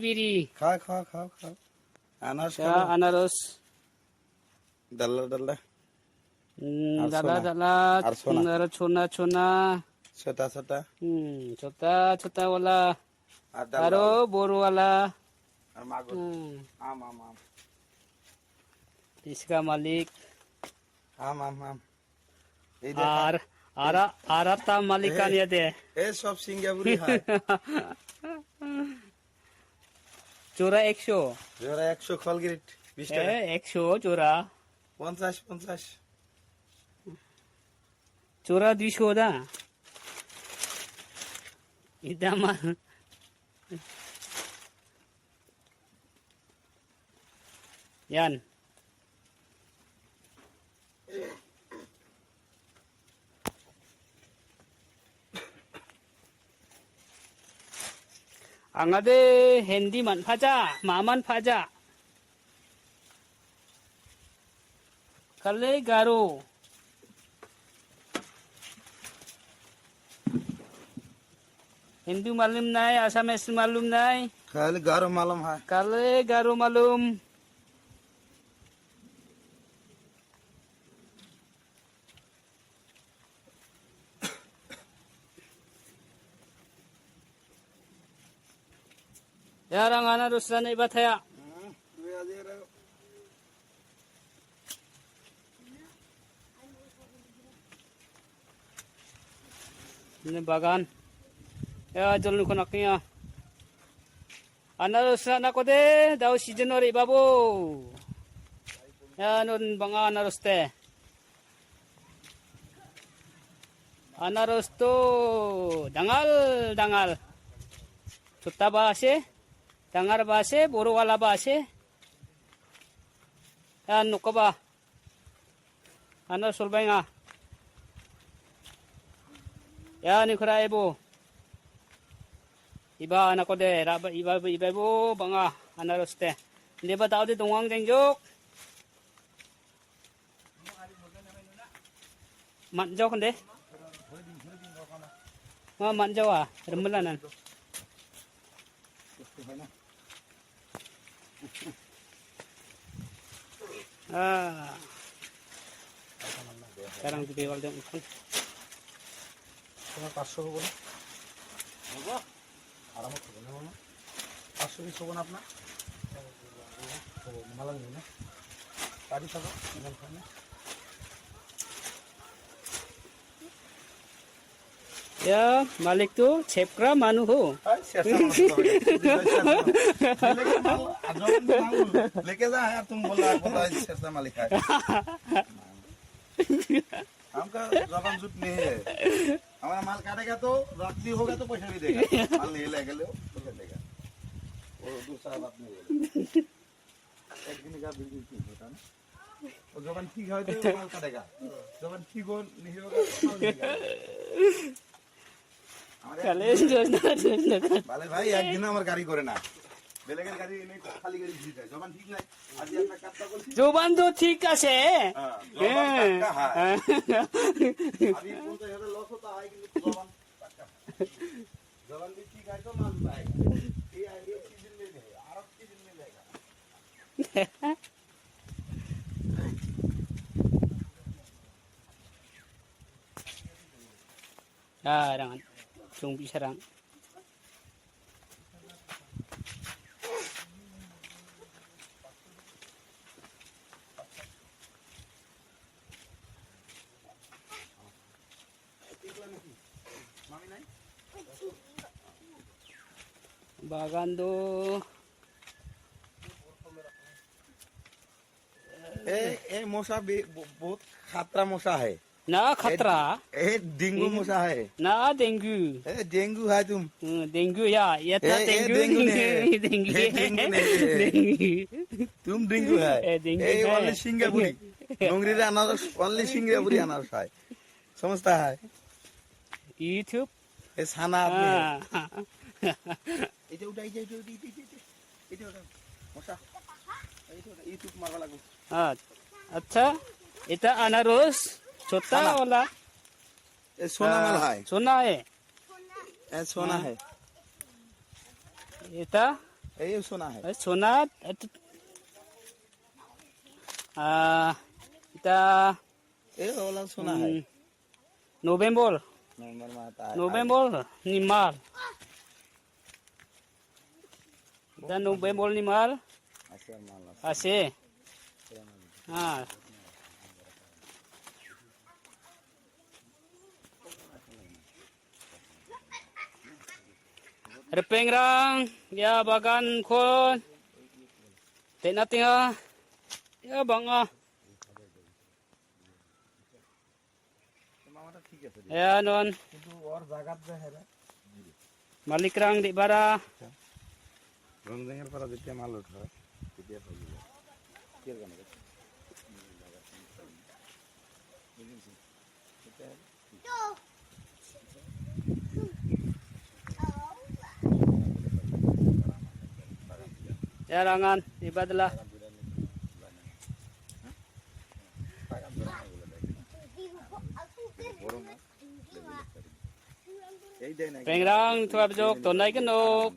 বিড়ি খাও খাও খাও খাও আনারস या খাও अनारस ডাল্লা ডাল্লা আর दाला सोना। दाला আর सोना। छोना छोना ছোটা ছোটা छोटा छोटा वाला আর ডাল্লা आरो बोरो वाला আর মাগুর আম আম আম इसका मालिक আম আম আম এই দেখা और आरा आरा ता मालिक का नहीं दे এই সব সিঙ্গাপুরি হয় चोरा 100 জোড়া 100 খলগিরিট 20 টাকা 100 चोरा 50 50 चोरा 200 दा इधर मार यान angade hendi man phaja maman phaja kale garo Hindi मालूम नहीं आसामीज मालूम नहीं খালি গারো মালুম হয় kale garo मालूम यार अंगाना दूसरा नहीं बताया তুই আজ এর ini bagan ya jalan konaknya ana rusna na ko de daw season ori babu ya nun banga anarus te anarus to dangal dangal छोटा बा আছে ডাঙার বা আছে বড় वाला বা আছে ya nukaba ana solbainga ya ni kura ibu iba anak ko de iba ibu banga anaros te hindi ba tao di tungang dengjok manjaw kan de manjaw remelanan sekarang di bawah dong তোমার 500 হবো না হবো আরামত হবে না মামা 500 piece হবো না আপনার মালা নেই না গাড়ি থাকো না ya malik tuh cepra manu ho लेके जा यार तुम बोला पता है शेरसा मालिक है हमका जबान जुट नहीं है हमारा माल काटेगा तो रद्दी होगा तो पैसा भी देगा माल नहीं लेगा ले पैसा देगा वो दूसरा बात नहीं है एक दिन का बिल्कुल ठीक होता ना वो जबान ठीक है तो माल काटेगा जबान ठीक हो नहीं होगा तो माल देगा বালে ভাই একদিনও আমার গাড়ি করে না বেলেগের গাড়ি নেই খালি গাড়ি ভিড় যায় জবান ঠিক নাই আজ আমরা কাটটা বলছি জবান তো ঠিক আছে জবান কাটটা হয় আদি কোন তো এটা লস হতা হয় কিন্তু জবান কাটটা জবান भी ठीक है तो माल पाएगा ये सीजन में नहीं और सीजन में लेगा rangan tung bisarang bagan tuh ए मौसा भी बहुत खतरा मौसा है ना खतरा ए डेंगू मौसा है ना डेंगू ए डेंगू है तुम डेंगू या ये था डेंगू डेंगू नहीं डेंगू ए, डेंगू नहीं तुम डेंगू है डेंगू ए है। ओनली सिंगापुरी डोंगरी रे अनारस ओनली सिंगापुरी अनारस है समझता है यूट्यूब ए साना आपने এটা উঠাই যাই এটা ওটা মশা এইটা ইউটিউব মারবা লাগবে अच्छा এটা अनारस छोटा खाना। वाला ए सोना माल है सोना है ए सोना है এটা এই সোনা হে সোনাত এটা এই ওলা সোনা হে নৱেম্বৰ নভেম্বৰ মাহত নৱেম্বৰ নিমাল এটা নৱেম্বৰ নিমাল আছে মাল আছে হ্যাঁ Repengrang ya bagan kon tena tinga ya banga মামাটা ঠিক আছে ya non কিন্তু ওর জায়গাত যে হেরে malikrang di bara রমজানের পর যেতিয়া মাল উঠে তেতিয়া হয়ে যাবে কি এর গানে ya rangan di badla এই দেয় না pengrang tuab jok tonai kenok